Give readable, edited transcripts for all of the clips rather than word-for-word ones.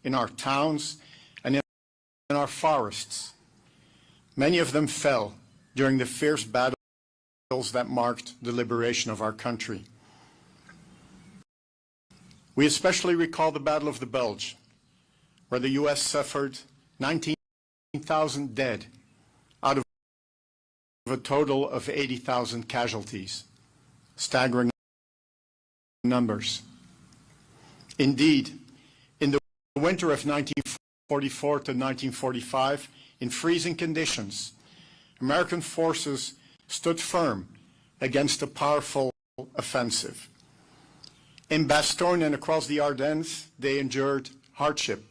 in our towns, and in our forests. Many of them fell during the fierce battles that marked the liberation of our country. We especially recall the Battle of the Bulge, where the U.S. suffered 19,000 dead out of a total of 80,000 casualties. Staggering numbers. Indeed, in the winter of 1944 to 1945, in freezing conditions, American forces stood firm against a powerful offensive. In Bastogne and across the Ardennes, they endured hardship,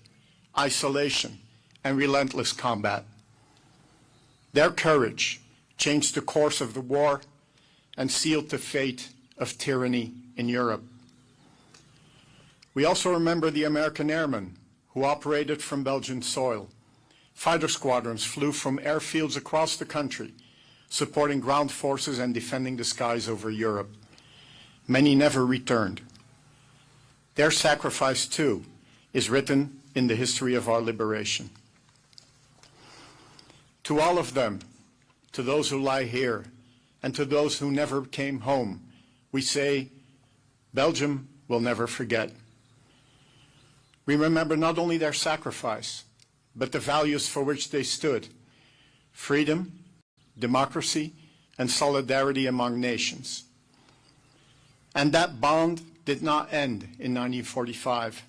isolation, and relentless combat. Their courage changed the course of the war and sealed the fate of tyranny in Europe. We also remember the American airmen who operated from Belgian soil. Fighter squadrons flew from airfields across the country, supporting ground forces and defending the skies over Europe. Many never returned. Their sacrifice, too, is written in the history of our liberation. To all of them, to those who lie here, and to those who never came home, we say, Belgium will never forget. We remember not only their sacrifice, but the values for which they stood: freedom, democracy, and solidarity among nations. And that bond did not end in 1945.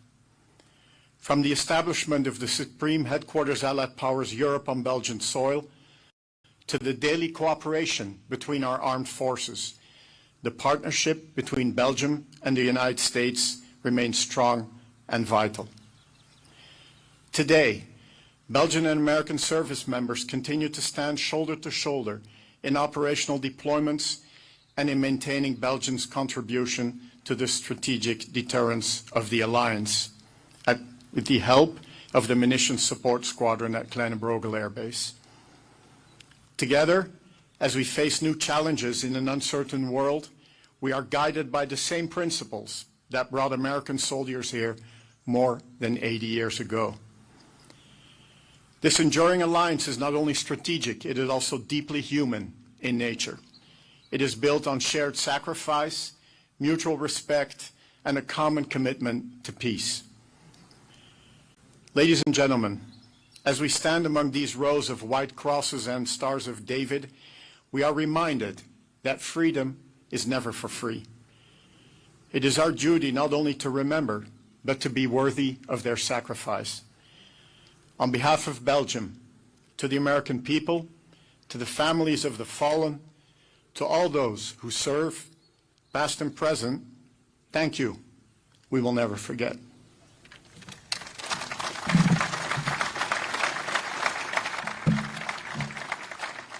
From the establishment of the Supreme Headquarters Allied Powers Europe on Belgian soil, to the daily cooperation between our armed forces, the partnership between Belgium and the United States remains strong and vital. Today, Belgian and American service members continue to stand shoulder to shoulder in operational deployments and in maintaining Belgium's contribution to the strategic deterrence of the alliance, with the help of the Munitions Support Squadron at Kleine Brogel Air Base. Together, as we face new challenges in an uncertain world, we are guided by the same principles that brought American soldiers here more than 80 years ago. This enduring alliance is not only strategic, it is also deeply human in nature. It is built on shared sacrifice, mutual respect, and a common commitment to peace. Ladies and gentlemen, as we stand among these rows of white crosses and stars of David, we are reminded that freedom is never for free. It is our duty not only to remember, but to be worthy of their sacrifice. On behalf of Belgium, to the American people, to the families of the fallen, to all those who serve, past and present, thank you. We will never forget.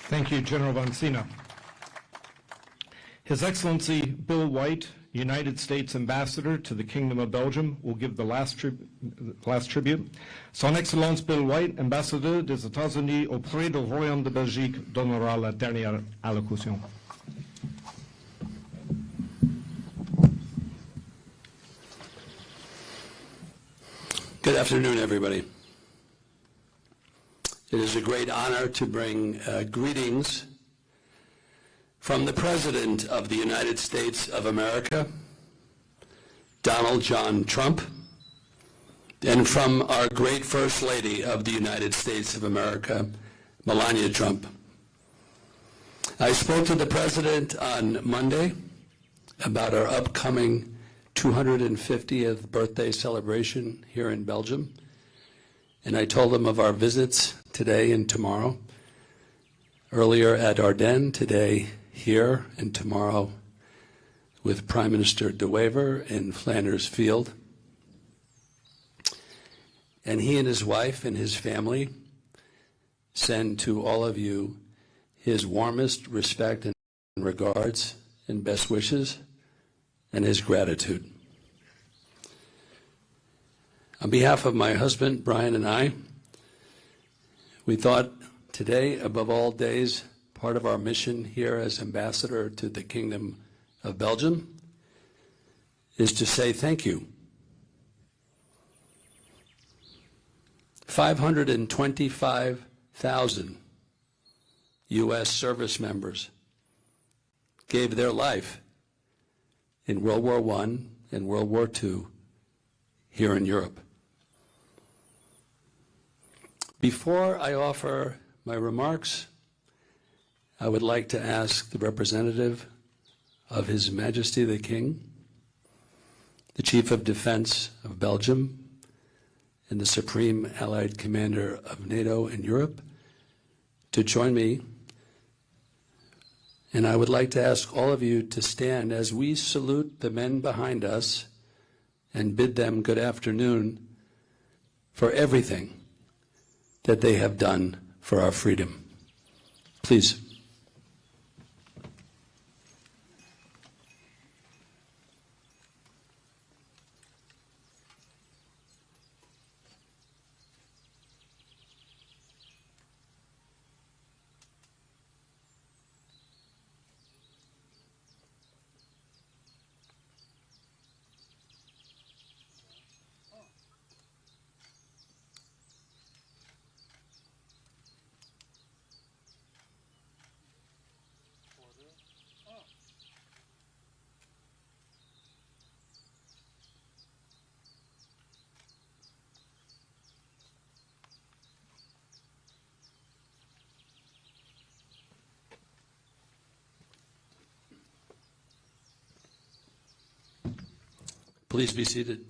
Thank you, General Von Sina. His Excellency Bill White, United States Ambassador to the Kingdom of Belgium, will give the last tribute. Son Excellence Bill White, Ambassadeur des États-Unis auprès du Royaume de Belgique, donnera la dernière allocution. Good afternoon, everybody. It is a great honor to bring greetings from the President of the United States of America, Donald John Trump, and from our great First Lady of the United States of America, Melania Trump. I spoke to the President on Monday about our upcoming 250th birthday celebration here in Belgium, and I told him of our visits today and tomorrow, earlier at Ardennes, today here, and tomorrow with Prime Minister De Wever in Flanders Field. And he and his wife and his family send to all of you his warmest respect and regards and best wishes and his gratitude. On behalf of my husband, Brian, and I, we thought today, above all days, part of our mission here as ambassador to the Kingdom of Belgium is to say thank you. 525,000 U.S. service members gave their life in World War I and World War II here in Europe. Before I offer my remarks, I would like to ask the representative of His Majesty the King, the Chief of Defense of Belgium, and the Supreme Allied Commander of NATO in Europe to join me. And I would like to ask all of you to stand as we salute the men behind us and bid them good afternoon for everything that they have done for our freedom. Please. Please be seated.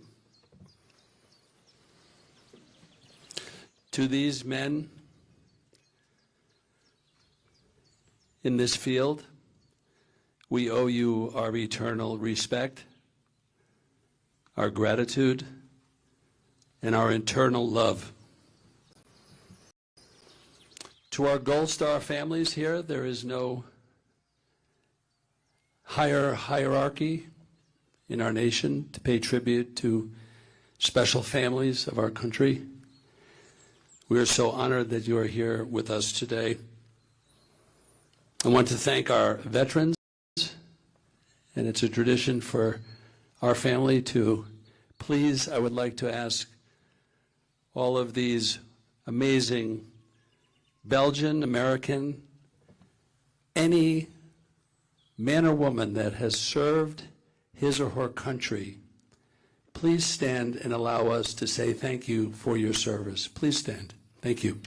To these men in this field, we owe you our eternal respect, our gratitude, and our eternal love. To our Gold Star families here, there is no higher hierarchy in our nation to pay tribute to special families of our country. We are so honored that you are here with us today. I want to thank our veterans, and it's a tradition for our family to please, I would like to ask all of these amazing Belgian, American, any man or woman that has served his or her country, please stand and allow us to say thank you for your service. Please stand. Thank you.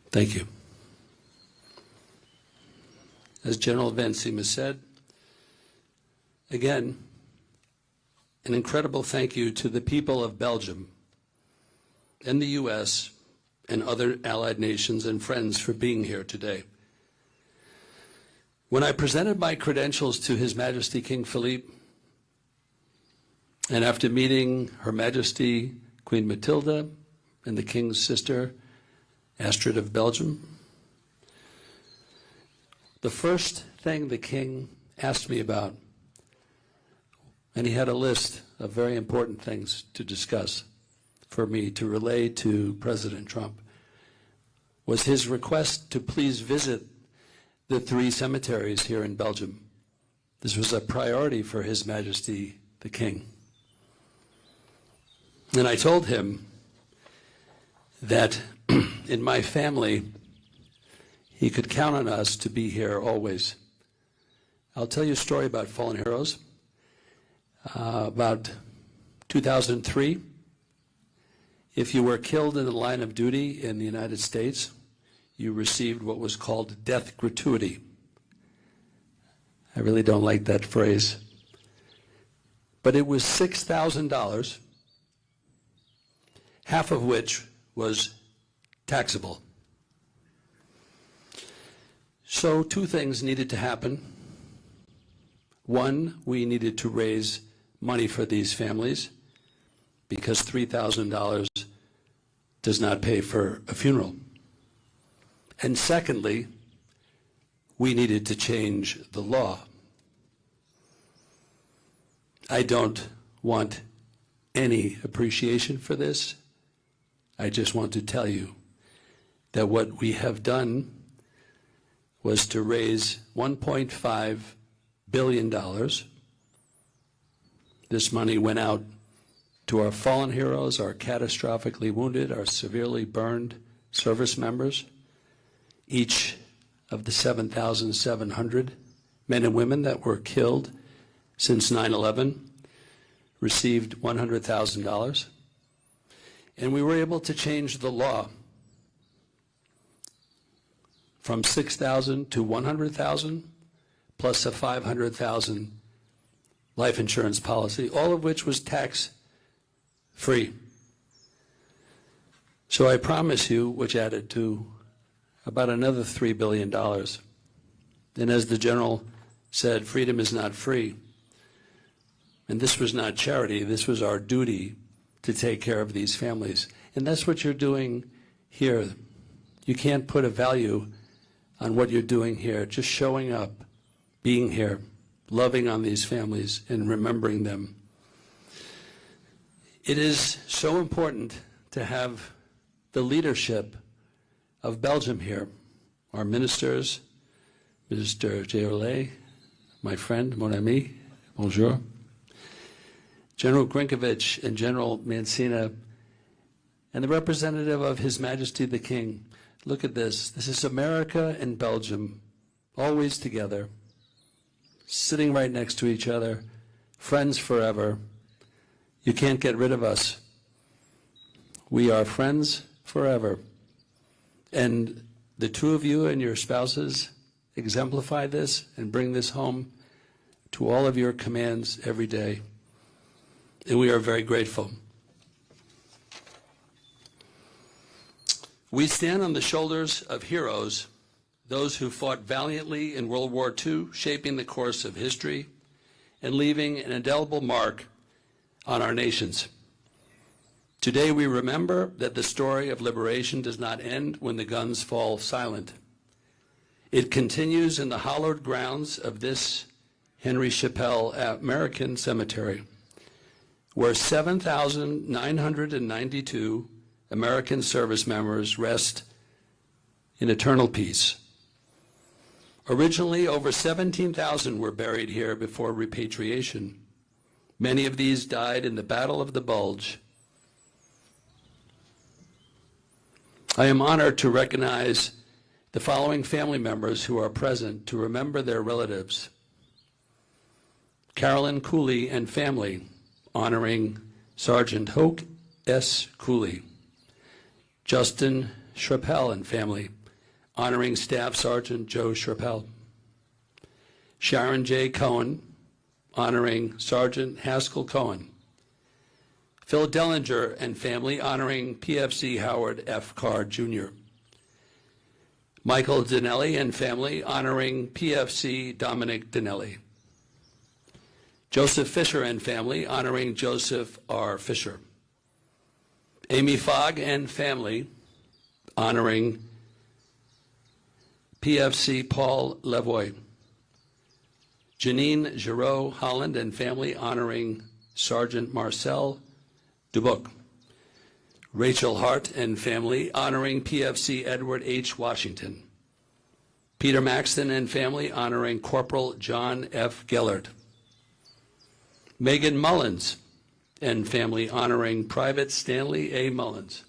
Thank you. As General Van Seema said, again, an incredible thank you to the people of Belgium and the U.S. and other allied nations and friends for being here today. When I presented my credentials to His Majesty King Philippe, and after meeting Her Majesty Queen Matilda and the King's sister, Astrid of Belgium, the first thing the King asked me about, and he had a list of very important things to discuss for me to relay to President Trump, was his request to please visit the 3 cemeteries here in Belgium. This was a priority for His Majesty the King. And I told him that in my family, he could count on us to be here always. I'll tell you a story about fallen heroes. About 2003, if you were killed in the line of duty in the United States, you received what was called death gratuity. I really don't like that phrase. But it was $6,000, half of which was taxable. So 2 things needed to happen. One, we needed to raise money for these families because $3,000 does not pay for a funeral. And secondly, we needed to change the law. I don't want any appreciation for this. I just want to tell you that what we have done was to raise $1.5 billion. This money went out to our fallen heroes, our catastrophically wounded, our severely burned service members. Each of the 7,700 men and women that were killed since 9/11 received $100,000. And we were able to change the law from 6,000 to 100,000, plus a 500,000 life insurance policy, all of which was tax-free. So I promise you, which added to about another $3 billion. And as the general said, freedom is not free. And this was not charity, this was our duty to take care of these families. And that's what you're doing here. You can't put a value on what you're doing here, just showing up, being here, loving on these families and remembering them. It is so important to have the leadership of Belgium here. Our ministers, Minister Georlet, my friend, mon ami, bonjour. General Grinkovich and General Mancina, and the representative of His Majesty the King. Look at this. This is America and Belgium, always together, sitting right next to each other, friends forever. You can't get rid of us. We are friends forever. And the two of you and your spouses exemplify this and bring this home to all of your commands every day. And we are very grateful. We stand on the shoulders of heroes, those who fought valiantly in World War II, shaping the course of history and leaving an indelible mark on our nations. Today we remember that the story of liberation does not end when the guns fall silent. It continues in the hallowed grounds of this Henri-Chapelle American Cemetery, where 7,992 American service members rest in eternal peace. Originally, over 17,000 were buried here before repatriation. Many of these died in the Battle of the Bulge. I am honored to recognize the following family members who are present to remember their relatives. Carolyn Cooley and family, honoring Sergeant Hoke S. Cooley. Justin Schrappel and family, honoring Staff Sergeant Joe Schrappel. Sharon J. Cohen, honoring Sergeant Haskell Cohen. Phil Dellinger and family, honoring PFC Howard F. Carr, Jr. Michael Dinelli and family, honoring PFC Dominic Dinelli. Joseph Fisher and family, honoring Joseph R. Fisher. Amy Fogg and family, honoring PFC Paul Levoy. Janine Giroux Holland and family, honoring Sergeant Marcel Dubuc. Rachel Hart and family, honoring PFC Edward H. Washington. Peter Maxton and family, honoring Corporal John F. Gellert. Megan Mullins and family, honoring Private Stanley A. Mullins.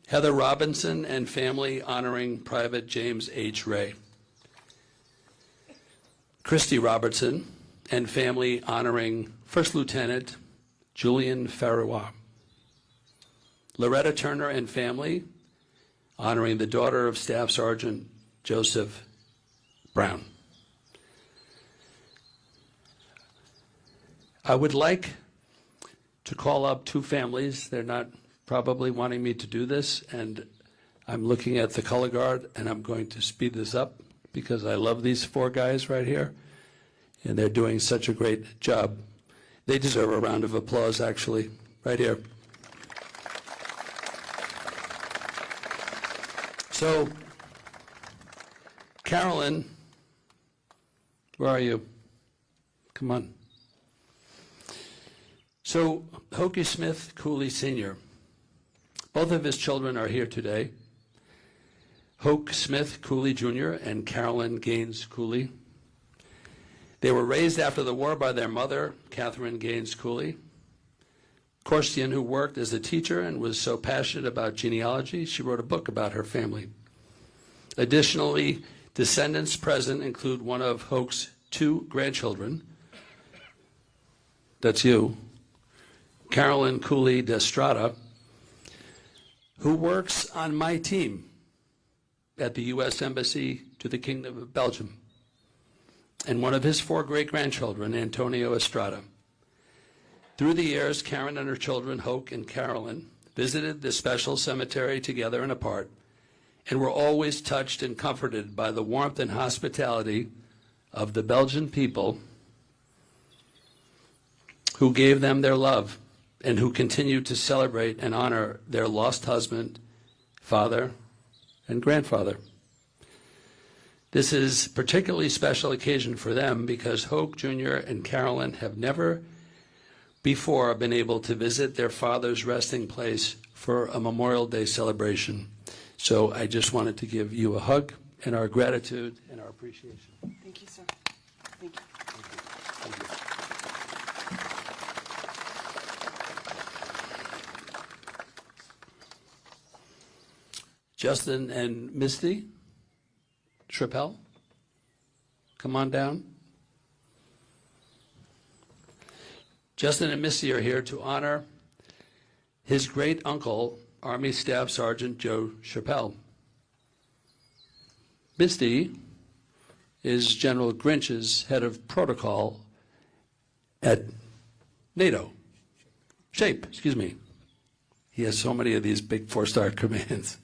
Heather Robinson and family, honoring Private James H. Ray. Christy Robertson and family, honoring First Lieutenant Julian Farrois. Loretta Turner and family, honoring the daughter of Staff Sergeant Joseph Brown. I would like to call up two families. They're not probably wanting me to do this, and I'm looking at the color guard, and I'm going to speed this up because I love these four guys right here, and they're doing such a great job. They deserve a round of applause, actually, right here. So, Carolyn, where are you? Come on. So, Hokie Smith Cooley Sr., Both of his children are here today. Hoke Smith Cooley Jr. and Carolyn Gaines Cooley. They were raised after the war by their mother, Catherine Gaines Cooley. Korstian, who worked as a teacher and was so passionate about genealogy, she wrote a book about her family. Additionally, descendants present include one of Hoke's 2 grandchildren. That's you, Carolyn Cooley d'Estrada, who works on my team at the U.S. Embassy to the Kingdom of Belgium, and one of his 4 great-grandchildren, Antonio Estrada. Through the years, Karen and her children, Hoke and Carolyn, visited this special cemetery together and apart, and were always touched and comforted by the warmth and hospitality of the Belgian people who gave them their love and who continued to celebrate and honor their lost husband, father, and grandfather. This is a particularly special occasion for them because Hoke Jr. and Carolyn have never before been able to visit their father's resting place for a Memorial Day celebration. So I just wanted to give you a hug and our gratitude and our appreciation. Thank you, sir. Thank you. Thank you. Justin and Misty Chapelle, come on down. Justin and Misty are here to honor his great uncle, Army Staff Sergeant Joe Chapelle. Misty is General Grinch's head of protocol at NATO. SHAPE, excuse me. He has so many of these big 4-star commands.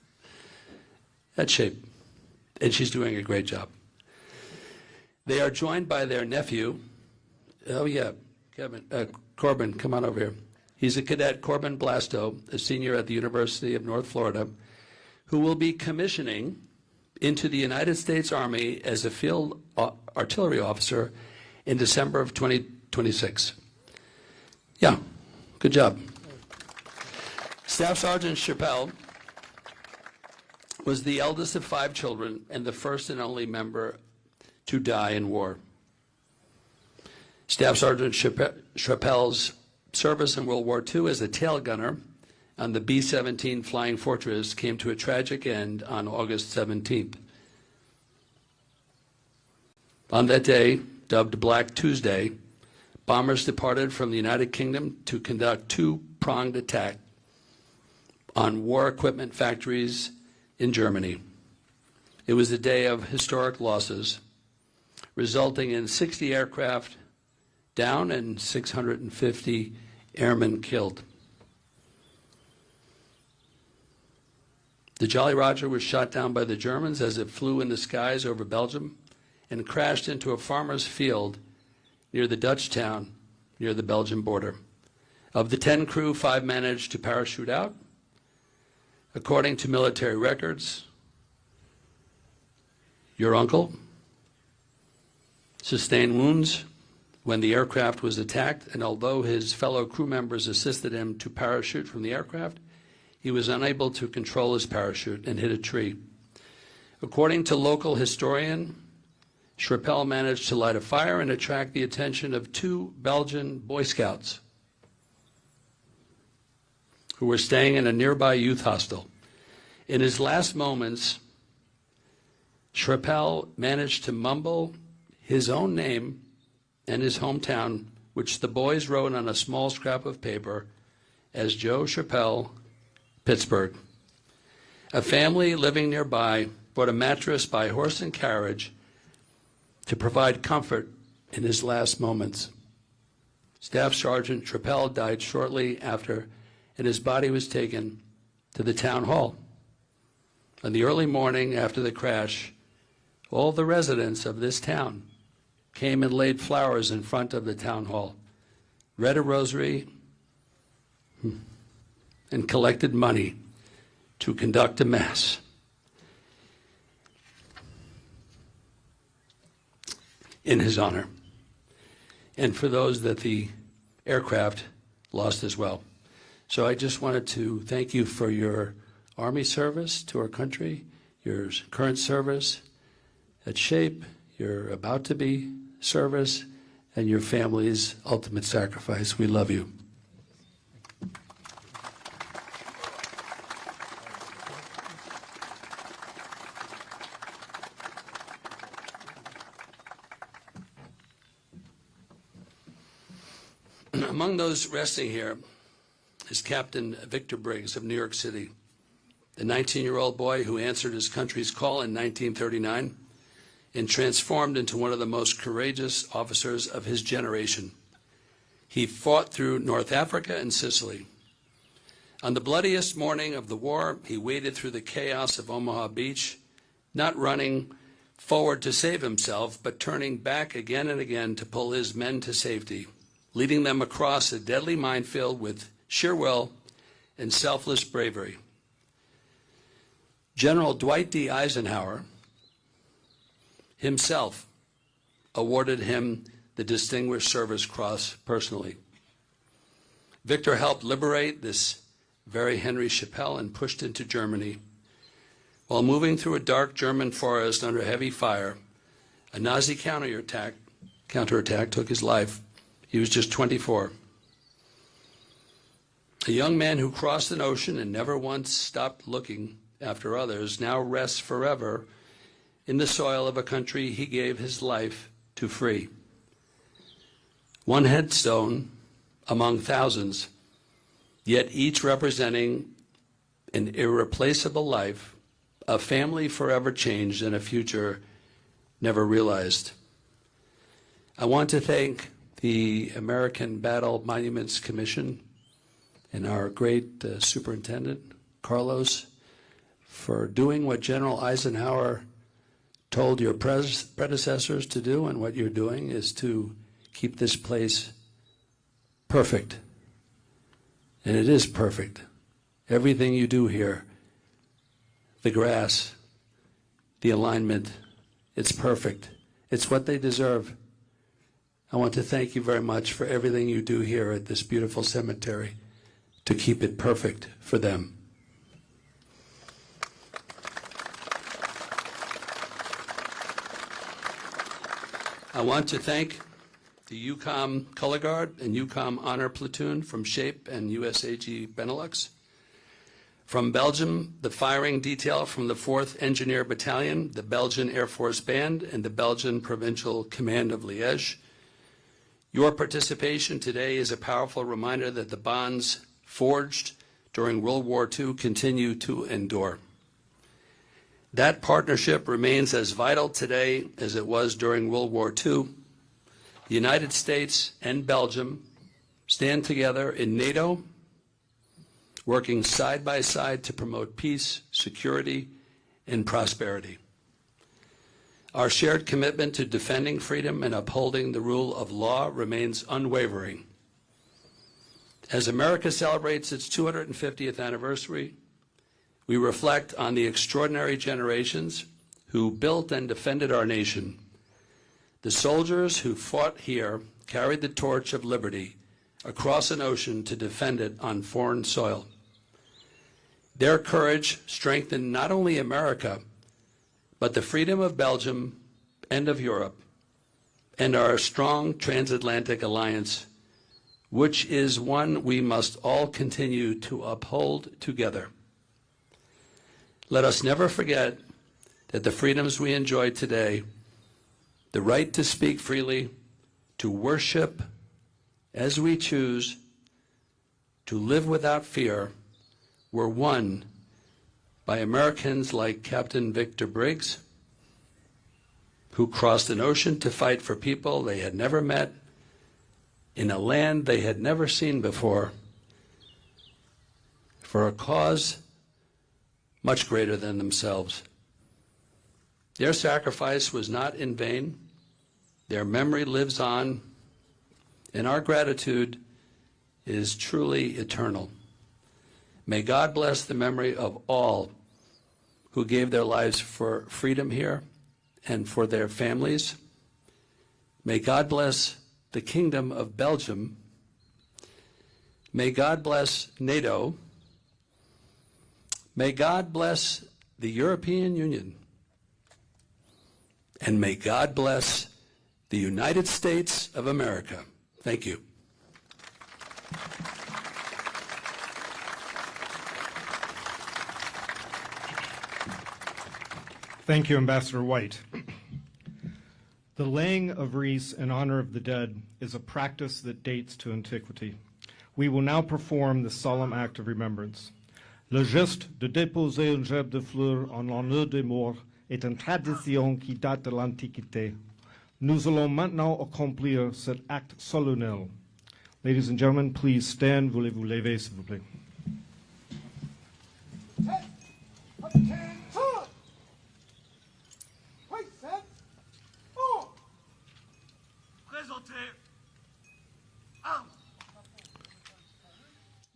At SHAPE. And she's doing a great job. They are joined by their nephew. Oh, yeah, Corbin, come on over here. He's a cadet, Corbin Blasto, a senior at the University of North Florida, who will be commissioning into the United States Army as a field artillery officer in December of 2026. Yeah, good job. Staff Sergeant Chapelle was the eldest of 5 children and the first and only member to die in war. Staff Sergeant Chapelle's service in World War II as a tail gunner on the B-17 Flying Fortress came to a tragic end on August 17th. On that day, dubbed Black Tuesday, bombers departed from the United Kingdom to conduct 2-pronged attack on war equipment factories in Germany. It was a day of historic losses, resulting in 60 aircraft down and 650 airmen killed. The Jolly Roger was shot down by the Germans as it flew in the skies over Belgium and crashed into a farmer's field near the Dutch town near the Belgian border. Of the 10 crew, 5 managed to parachute out. According to military records, your uncle sustained wounds when the aircraft was attacked, and although his fellow crew members assisted him to parachute from the aircraft, he was unable to control his parachute and hit a tree. According to local historian, Chapelle managed to light a fire and attract the attention of 2 Belgian Boy Scouts who were staying in a nearby youth hostel. In his last moments, Chapelle managed to mumble his own name and his hometown, which the boys wrote on a small scrap of paper as Joe Chapelle, Pittsburgh. A family living nearby brought a mattress by horse and carriage to provide comfort in his last moments. Staff Sergeant Chapelle died shortly after, and his body was taken to the town hall. In the early morning after the crash, all the residents of this town came and laid flowers in front of the town hall, read a rosary, and collected money to conduct a mass. In his honor, and for those that the aircraft lost as well. So I just wanted to thank you for your Army service to our country, your current service at SHAPE, your about-to-be service, and your family's ultimate sacrifice. We love you. Among those resting here is Captain Victor Briggs of New York City, the 19-year-old boy who answered his country's call in 1939 and transformed into one of the most courageous officers of his generation. He fought through North Africa and Sicily. On the bloodiest morning of the war, he waded through the chaos of Omaha Beach, not running forward to save himself, but turning back again and again to pull his men to safety, leading them across a deadly minefield with sheer will and selfless bravery. General Dwight D. Eisenhower himself awarded him the Distinguished Service Cross personally. Victor helped liberate this very Henri-Chapelle and pushed into Germany. While moving through a dark German forest under heavy fire, a Nazi counterattack took his life. He was just 24. A young man who crossed an ocean and never once stopped looking after others now rests forever in the soil of a country he gave his life to free. One headstone among thousands, yet each representing an irreplaceable life, a family forever changed, and a future never realized. I want to thank the American Battle Monuments Commission and our great superintendent, Carlos, for doing what General Eisenhower told your predecessors to do, and what you're doing is to keep this place perfect. And it is perfect. Everything you do here, the grass, the alignment, it's perfect. It's what they deserve. I want to thank you very much for everything you do here at this beautiful cemetery to keep it perfect for them. I want to thank the UCOM Color Guard and UCOM Honor Platoon from SHAPE and USAG Benelux. From Belgium, the firing detail from the 4th Engineer Battalion, the Belgian Air Force Band, and the Belgian Provincial Command of Liège. Your participation today is a powerful reminder that the bonds forged during World War II continue to endure. That partnership remains as vital today as it was during World War II. The United States and Belgium stand together in NATO, working side by side to promote peace, security, and prosperity. Our shared commitment to defending freedom and upholding the rule of law remains unwavering. As America celebrates its 250th anniversary, we reflect on the extraordinary generations who built and defended our nation. The soldiers who fought here carried the torch of liberty across an ocean to defend it on foreign soil. Their courage strengthened not only America, but the freedom of Belgium and of Europe, and our strong transatlantic alliance, which is one we must all continue to uphold together. Let us never forget that the freedoms we enjoy today, the right to speak freely, to worship as we choose, to live without fear, were won by Americans like Captain Victor Briggs, who crossed an ocean to fight for people they had never met, in a land they had never seen before, for a cause much greater than themselves. Their sacrifice was not in vain. Their memory lives on, and our gratitude is truly eternal. May God bless the memory of all who gave their lives for freedom here and for their families. May God bless the Kingdom of Belgium. May God bless NATO. May God bless the European Union. And may God bless the United States of America. Thank you. Thank you, Ambassador White. The laying of wreaths in honor of the dead is a practice that dates to antiquity. We will now perform the solemn act of remembrance. Le geste de déposer une gerbe de fleurs en l'honneur des morts est une tradition qui date de l'Antiquité. Nous allons maintenant accomplir cet acte solennel. Ladies and gentlemen, please stand. Voulez-vous lever, s'il vous plaît?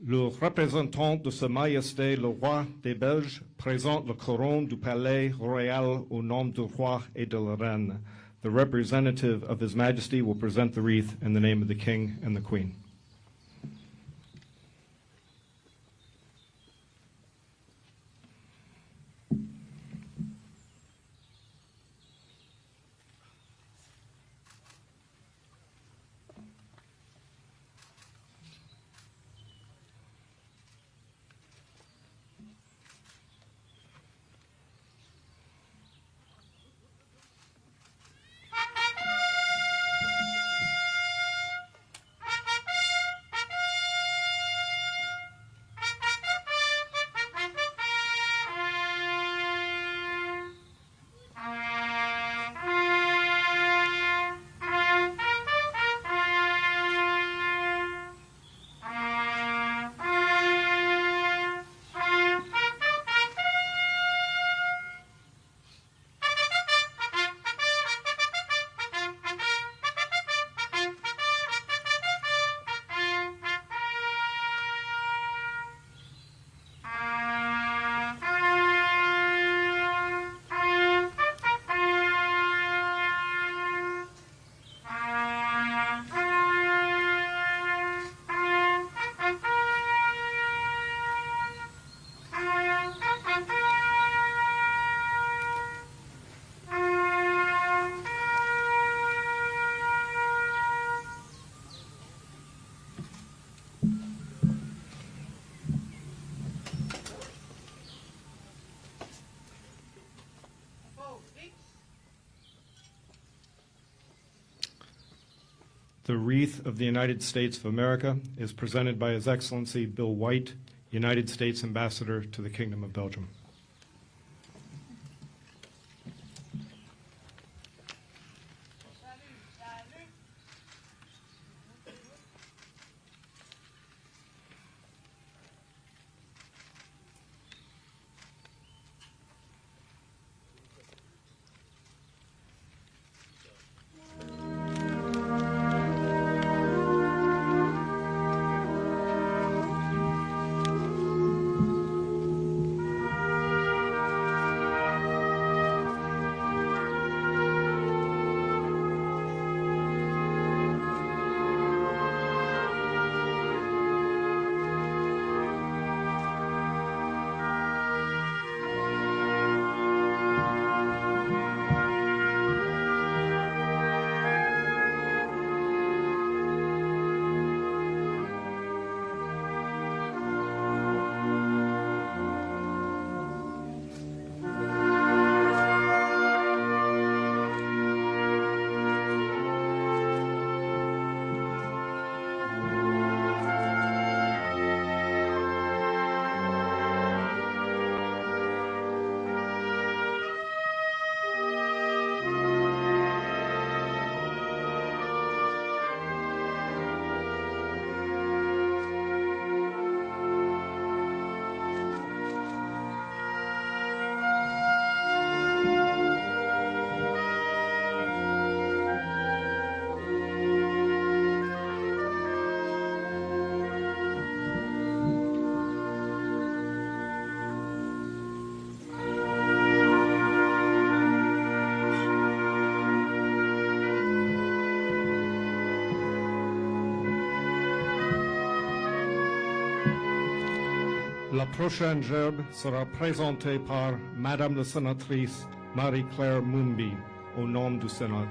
Le représentant de Sa Majesté le roi des Belges présente le couronne du palais royal au nom du roi et de la reine. The representative of His Majesty will present the wreath in the name of the King and the Queen. The wreath of the United States of America is presented by His Excellency Bill White, United States Ambassador to the Kingdom of Belgium. La prochaine gerbe sera présentée par Madame la sénatrice Marie-Claire Mumbi, au nom du Sénat.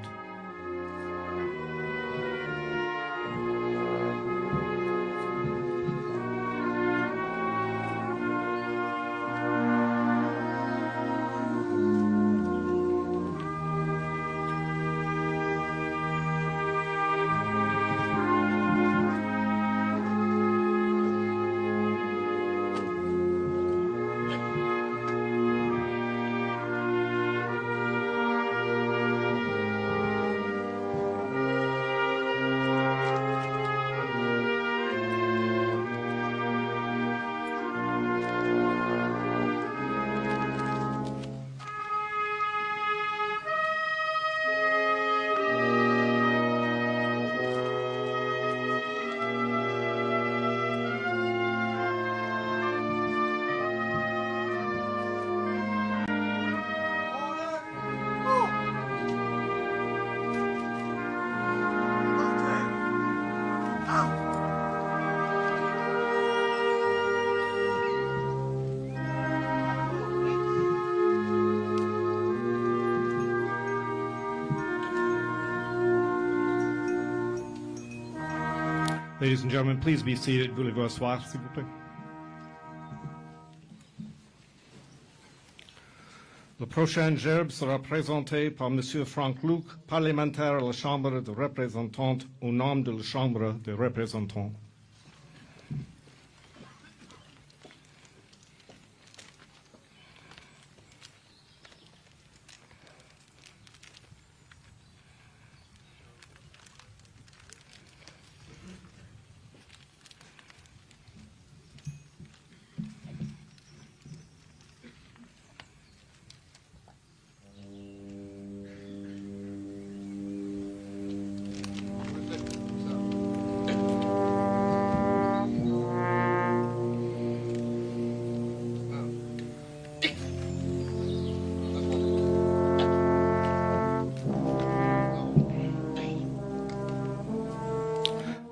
Ladies and gentlemen, please be seated. Voulez-vous asseoir, s'il vous plaît? La prochaine gerbe sera présentée par M. Frank Luc, parlementaire à la Chambre des représentants, au nom de la Chambre des représentants.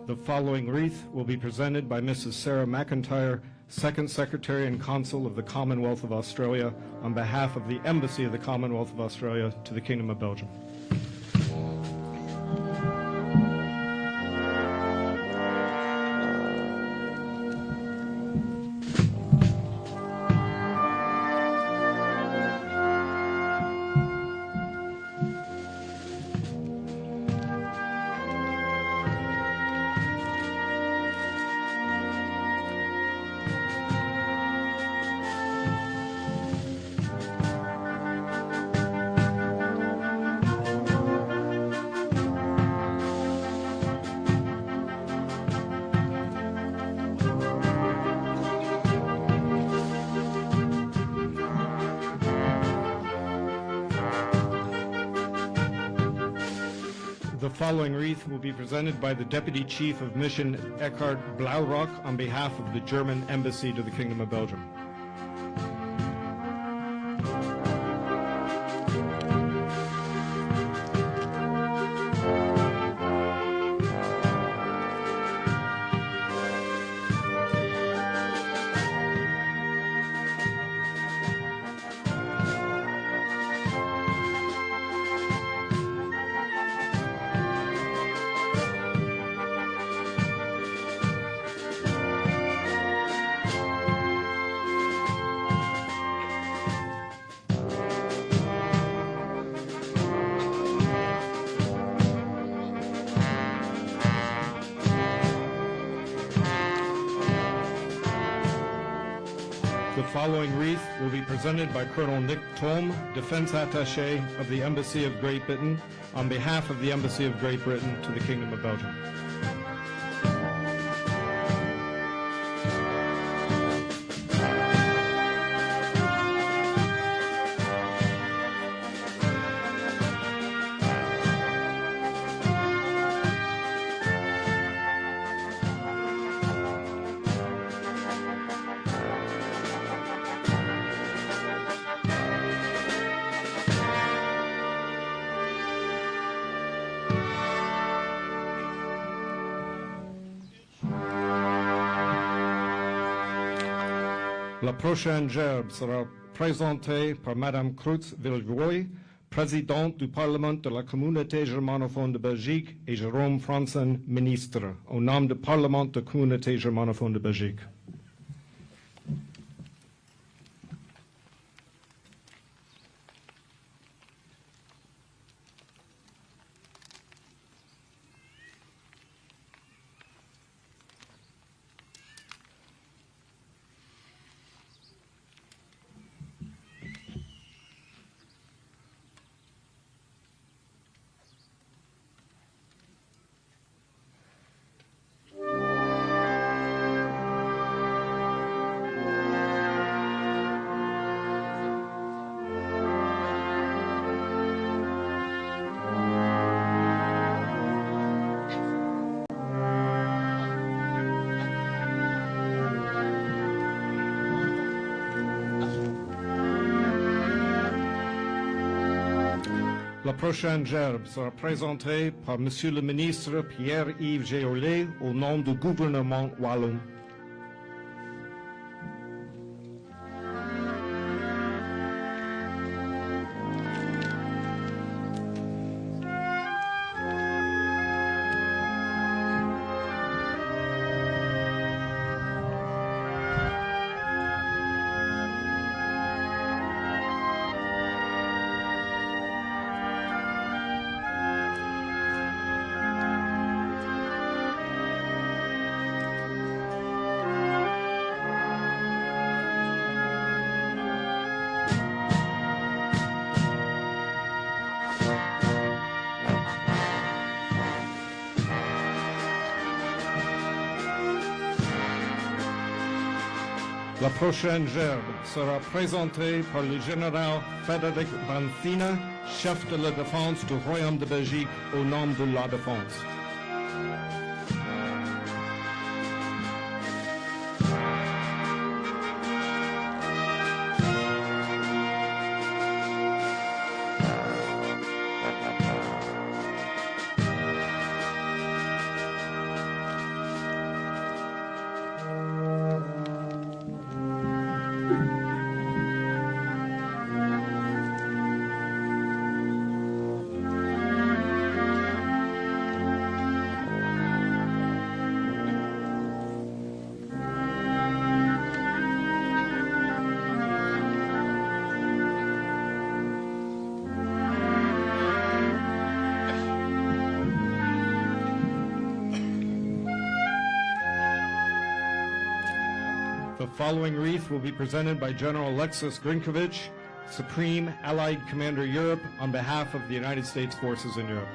The following wreath will be presented by Mrs. Sarah McIntyre, Second Secretary and Consul of the Commonwealth of Australia, on behalf of the Embassy of the Commonwealth of Australia to the Kingdom of Belgium. The following wreath will be presented by the Deputy Chief of Mission Eckhard Blaurock on behalf of the German Embassy to the Kingdom of Belgium. The following wreath will be presented by Colonel Nick Thome, Defense Attaché of the Embassy of Great Britain, on behalf of the Embassy of Great Britain to the Kingdom of Belgium. La prochaine gerbe sera présentée par Madame Cruz-Villeroy, présidente du Parlement de la Communauté germanophone de Belgique, et Jérôme Franzen, ministre, au nom du Parlement de la Communauté germanophone de Belgique. La prochaine gerbe sera présentée par Monsieur le ministre Pierre-Yves Géolet au nom du gouvernement wallon. La prochaine gerbe sera présentée par le général Frédéric Bansina, chef de la défense du Royaume de Belgique, au nom de la défense. The following wreath will be presented by General Alexis Grinkovich, Supreme Allied Commander Europe, on behalf of the United States Forces in Europe.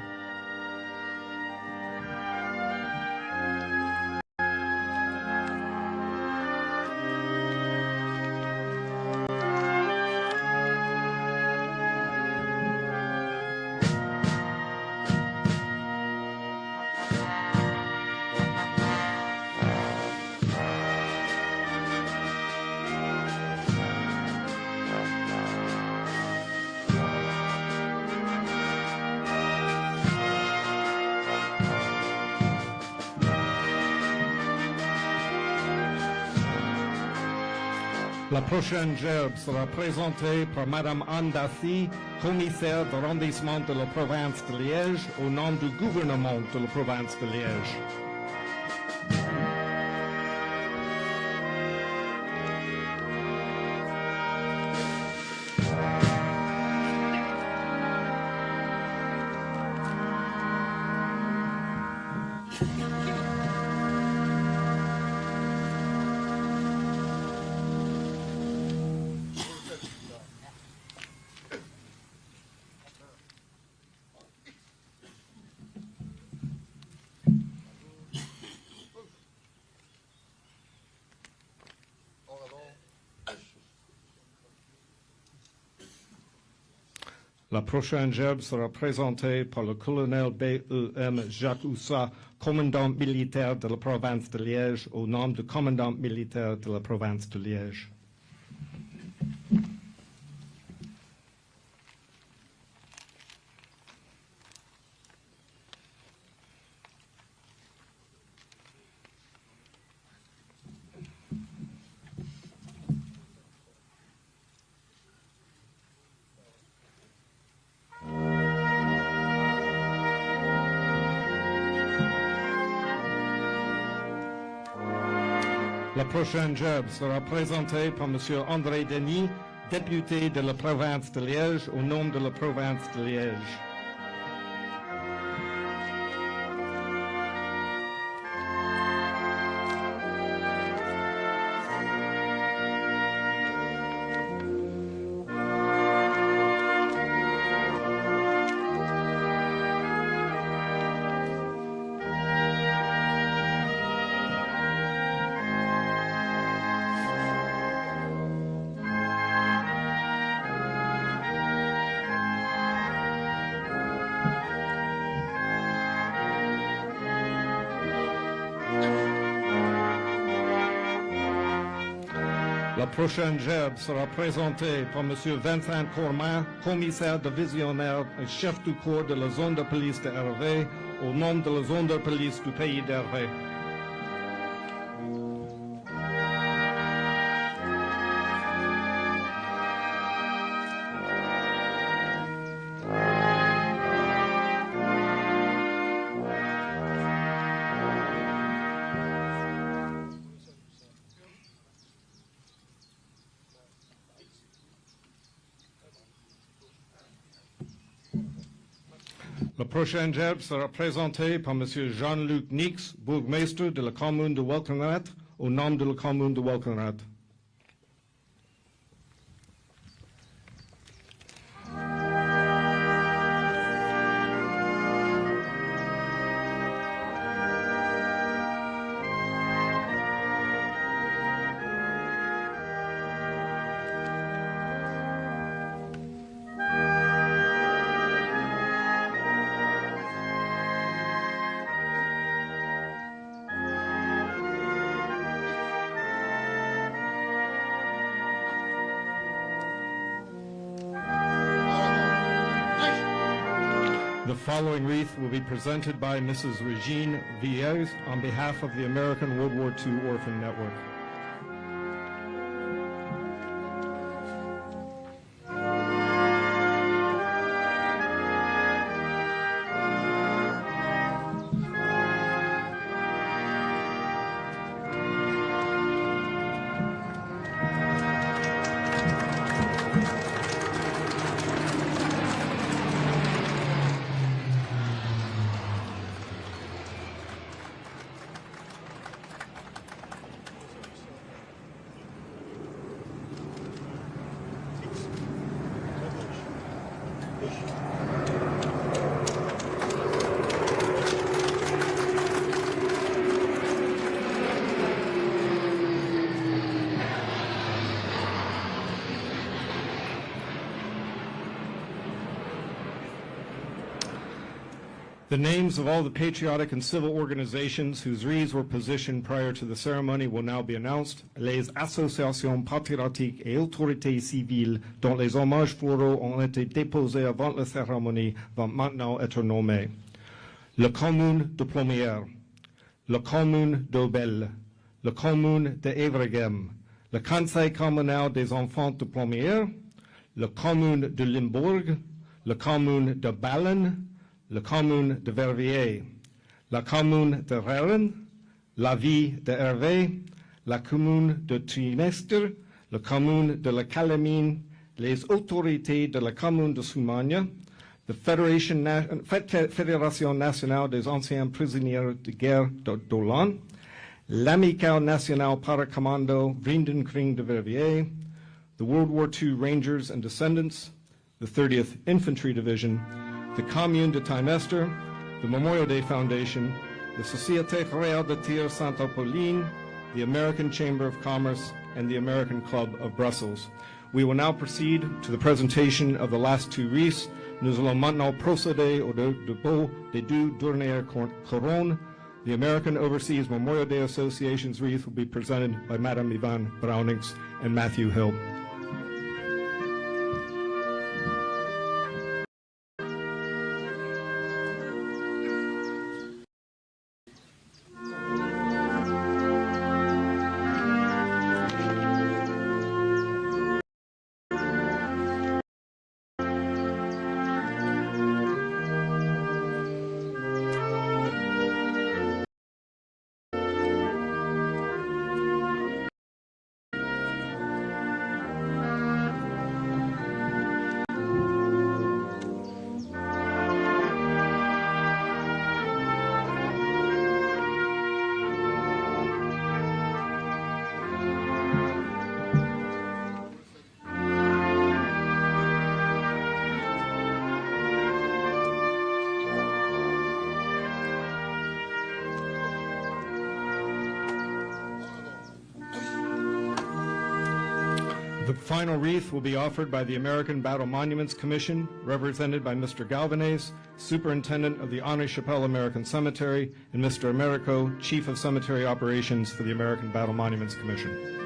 La prochaine gerbe sera présentée par Madame Anne Dassy, commissaire d'arrondissement de la province de Liège, au nom du gouvernement de la province de Liège. La prochaine gerbe sera présentée par le colonel BEM Jacques Houssat, commandant militaire de la province de Liège, au nom du commandant militaire de la province de Liège. La prochaine gerbe sera présentée par M. André Denis, député de la province de Liège, au nom de la province de Liège. La prochaine gerbe sera présentée par M. Vincent Cormin, commissaire divisionnaire et chef du corps de la zone de police de Hervé, au nom de la zone de police du pays d'Hervé. La prochaine gerbe sera présentée par M. Jean-Luc Nix, bourgmestre de la commune de Welkenrath, au nom de la commune de Welkenrath. The following wreath will be presented by Mrs. Regine Villers on behalf of the American World War II Orphan Network. The names of all the patriotic and civil organizations whose wreaths were positioned prior to the ceremony will now be announced. Les associations patriotiques et autorités civiles dont les hommages floraux ont été déposés avant la cérémonie vont maintenant être nommés. La commune de Plomière, la commune d'Aubel, la commune d'Evregem, le conseil communal des enfants de Plomière, la commune de Limbourg, la commune de Balen, la commune de Verviers, la commune de Reren, la ville de Hervé, la commune de Trimestre, la commune de la Calamine, les autorités de la commune de Soumagne, la Fédération nationale des anciens prisonniers de guerre d'Olan, l'Amicale nationale paracommando Vriendenkring de Verviers, the World War II Rangers and Descendants, the 30th Infantry Division, the Commune de Trimestre, the Memorial Day Foundation, the Société Réelle de Tir Saint-Apolline, the American Chamber of Commerce, and the American Club of Brussels. We will now proceed to the presentation of the last two wreaths. Nous allons maintenant procéder au dépôt des deux dernières couronnes. The American Overseas Memorial Day Association's wreath will be presented by Madame Yvonne Brownings and Matthew Hill. The final wreath will be offered by the American Battle Monuments Commission, represented by Mr. Galvanez, Superintendent of the Henri-Chapelle American Cemetery, and Mr. Americo, Chief of Cemetery Operations for the American Battle Monuments Commission.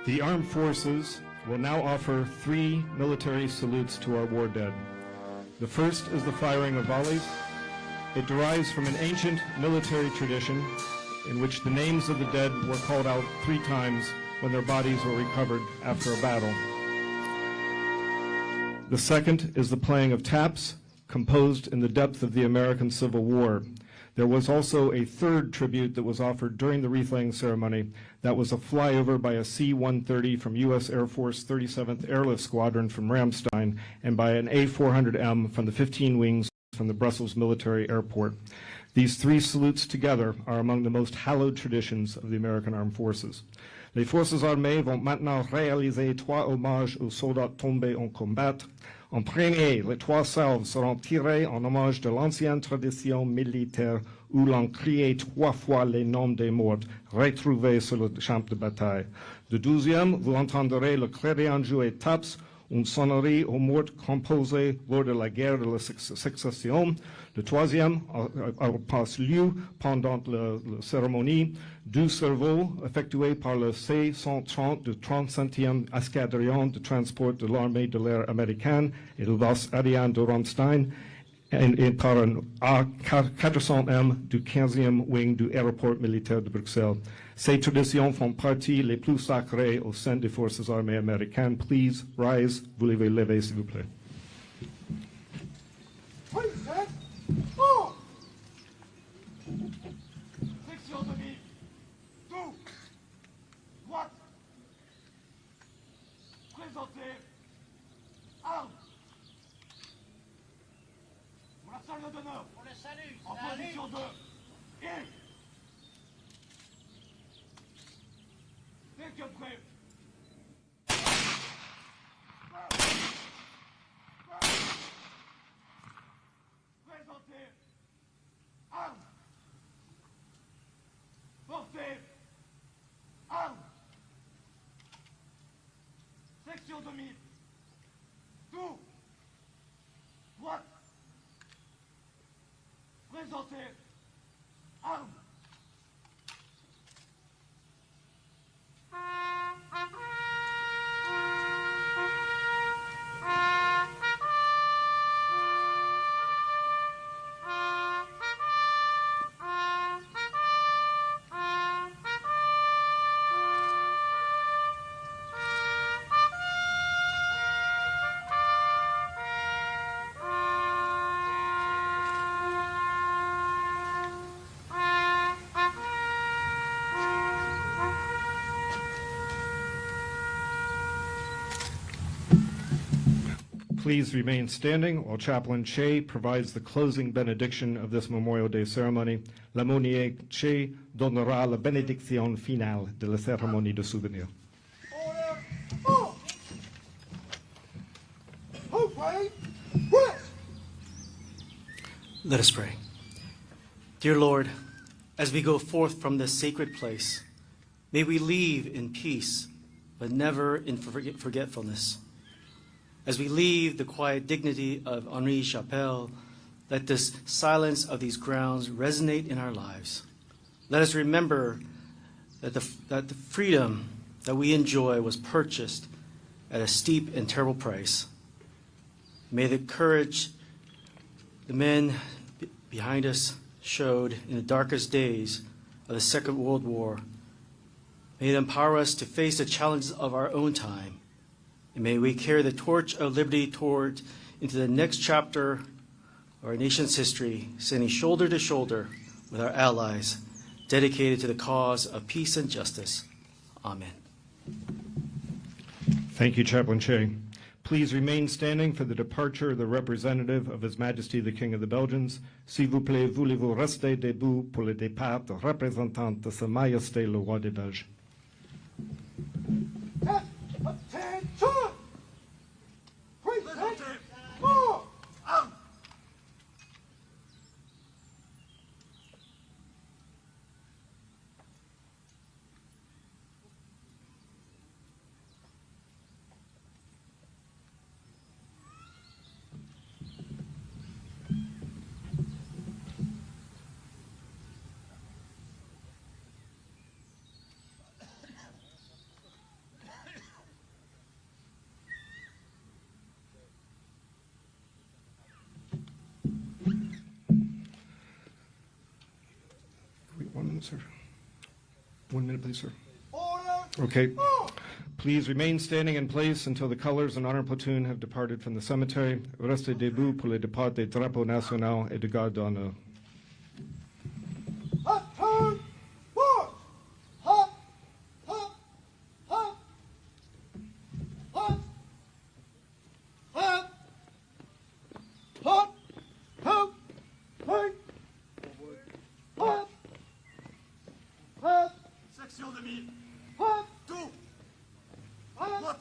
The armed forces will now offer 3 military salutes to our war dead. The first is the firing of volleys. It derives from an ancient military tradition in which the names of the dead were called out 3 times when their bodies were recovered after a battle. The second is the playing of taps, composed in the depth of the American Civil War. There was also a third tribute that was offered during the wreath-laying ceremony. That was a flyover by a C-130 from U.S. Air Force 37th Airlift Squadron from Ramstein and by an A-400M from the 15 wings from the Brussels Military Airport. These 3 salutes together are among the most hallowed traditions of the American Armed Forces. Les Forces armées vont maintenant réaliser 3 hommages aux soldats tombés en combat. En premier, les 3 salves seront tirées en hommage de l'ancienne tradition militaire où l'on criait 3 fois les noms des morts retrouvés sur le champ de bataille. Le deuxième, vous entendrez le clarion jouer taps, une sonnerie aux morts composée lors de la guerre de la Succession. Le troisième passe lieu pendant la cérémonie 2 cerveaux effectués par le C-130 du 35e escadron de transport de l'armée de l'air américaine et le base aérien de Ramstein et par un A-400M du 15e wing du aéroport militaire de Bruxelles. Ces traditions font partie les plus sacrées au sein des forces armées américaines. Please rise. Vous levez lever, s'il vous plaît. Section de mille. Tout. Droite. Présentez. Armes. Pour la salle d'honneur. Pour le salut. En position de. Et. Dès que prêt. Présentez. Armes. Portez. Armes. Section de mille. Tout. Droite. Présentez. Armes. Please remain standing while Chaplain Che provides the closing benediction of this Memorial Day ceremony. L'aumônier Che donnera la bénédiction finale de la cérémonie de souvenir. Let us pray. Dear Lord, as we go forth from this sacred place, may we leave in peace, but never in forgetfulness. As we leave the quiet dignity of Henri-Chapelle, let this silence of these grounds resonate in our lives. Let us remember that the freedom that we enjoy was purchased at a steep and terrible price. May the courage the men behind us showed in the darkest days of the Second World War, may it empower us to face the challenges of our own time. And may we carry the torch of liberty into the next chapter of our nation's history, standing shoulder to shoulder with our allies dedicated to the cause of peace and justice. Amen. Thank you, Chaplain Che. Please remain standing for the departure of the representative of His Majesty the King of the Belgians. S'il vous plaît, voulez-vous rester debout pour le départ du représentant de Sa Majesté le Roi des Belges. Attention! Present! Move! Out! Wait 1 minute, sir. 1 minute, please, sir. Order! Okay. Move! Please remain standing in place until the colors and honor platoon have departed from the cemetery. Restez debout pour le départ des drapeaux nationaux et de garde d'honneur. Turn! March! Hop! Hop! Hop! Hop! Hop! Hop! Hop! Hey! Hop! Hop! Section de mille. Hop! Tout! Hop! Hop!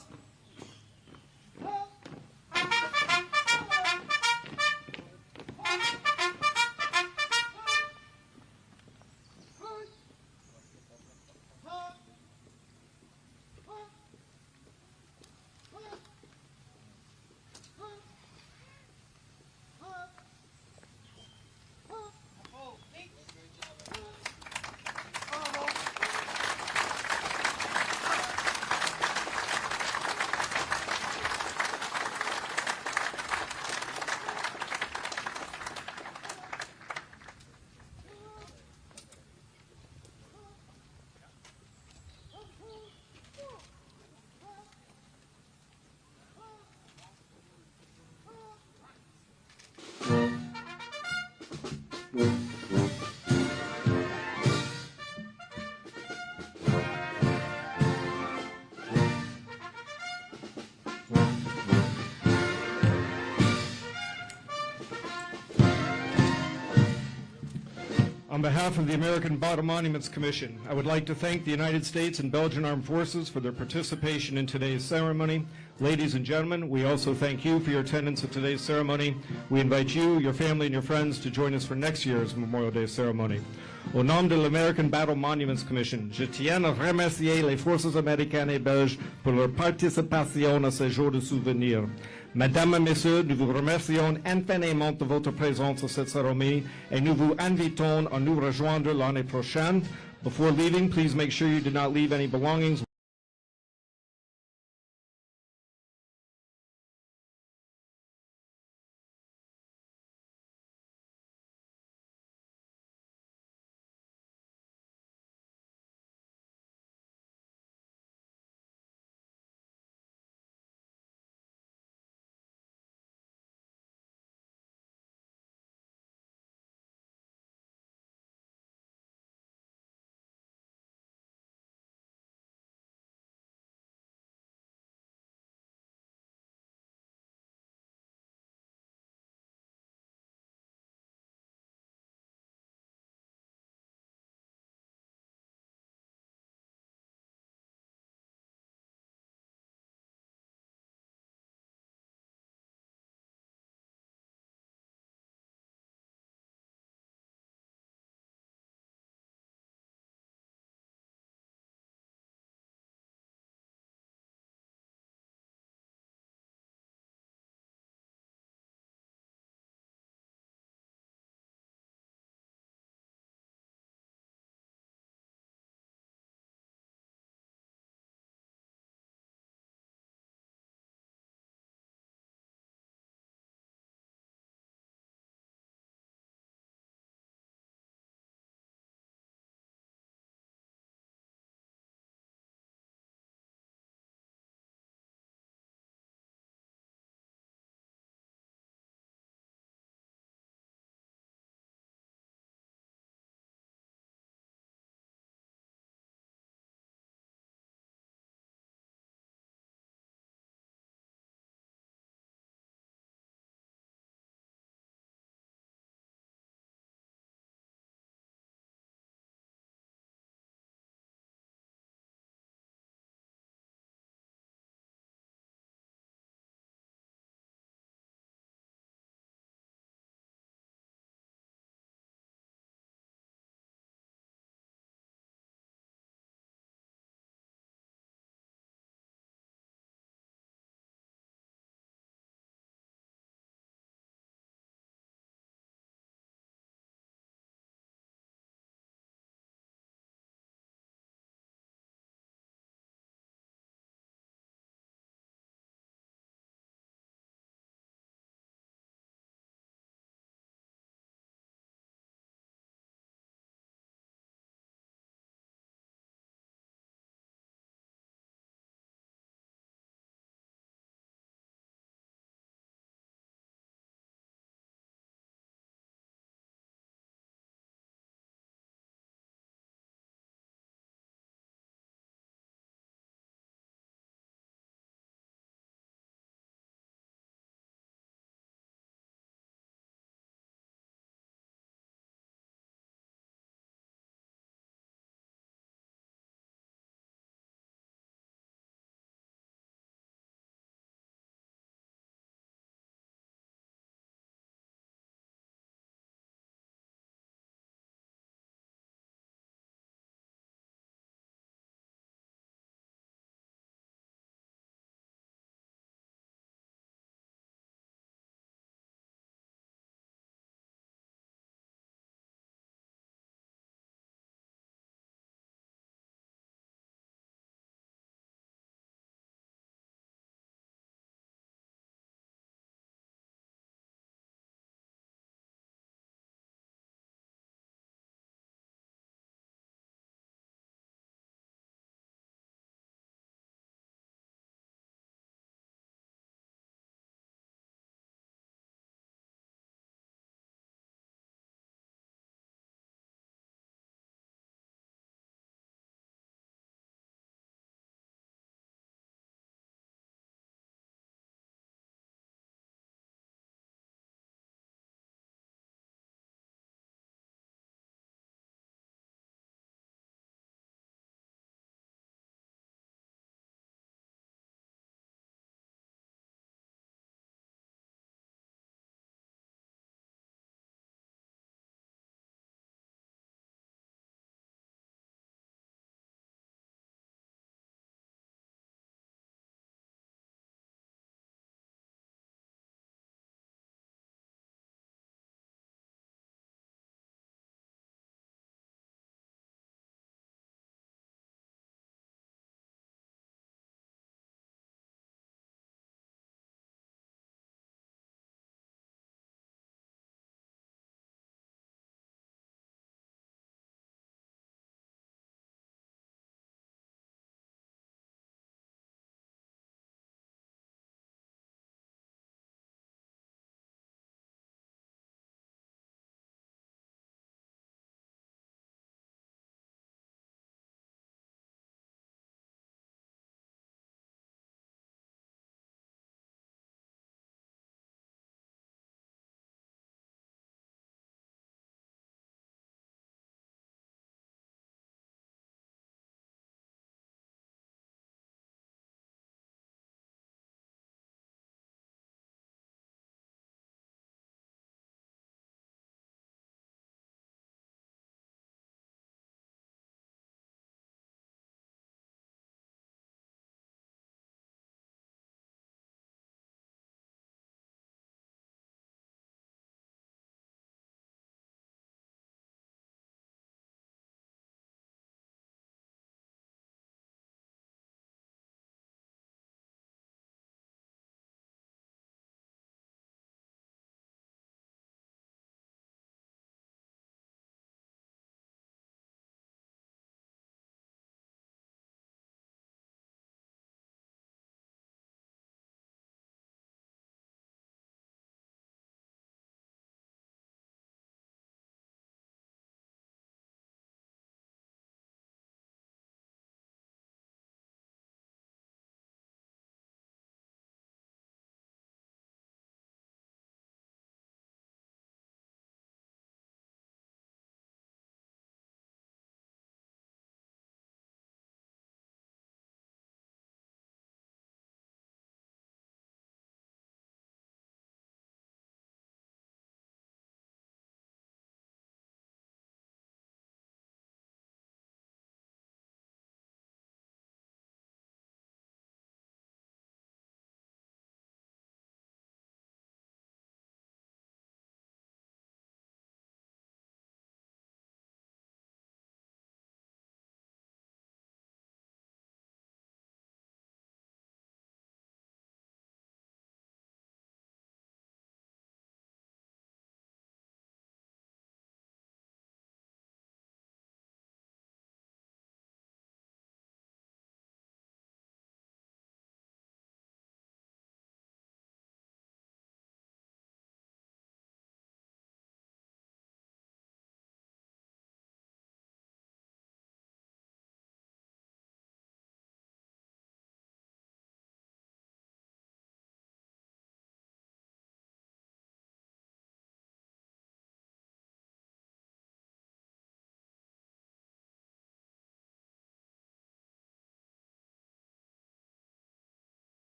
On behalf of the American Battle Monuments Commission, I would like to thank the United States and Belgian Armed Forces for their participation in today's ceremony. Ladies and gentlemen, we also thank you for your attendance at today's ceremony. We invite you, your family, and your friends to join us for next year's Memorial Day ceremony. Au nom de l'American Battle Monuments Commission, je tiens à remercier les forces américaines et belges pour leur participation à ce jour de souvenir. Mesdames et Messieurs, nous vous remercions infiniment de votre présence à cette cérémonie et nous vous invitons à nous rejoindre l'année prochaine. Before leaving, please make sure you do not leave any belongings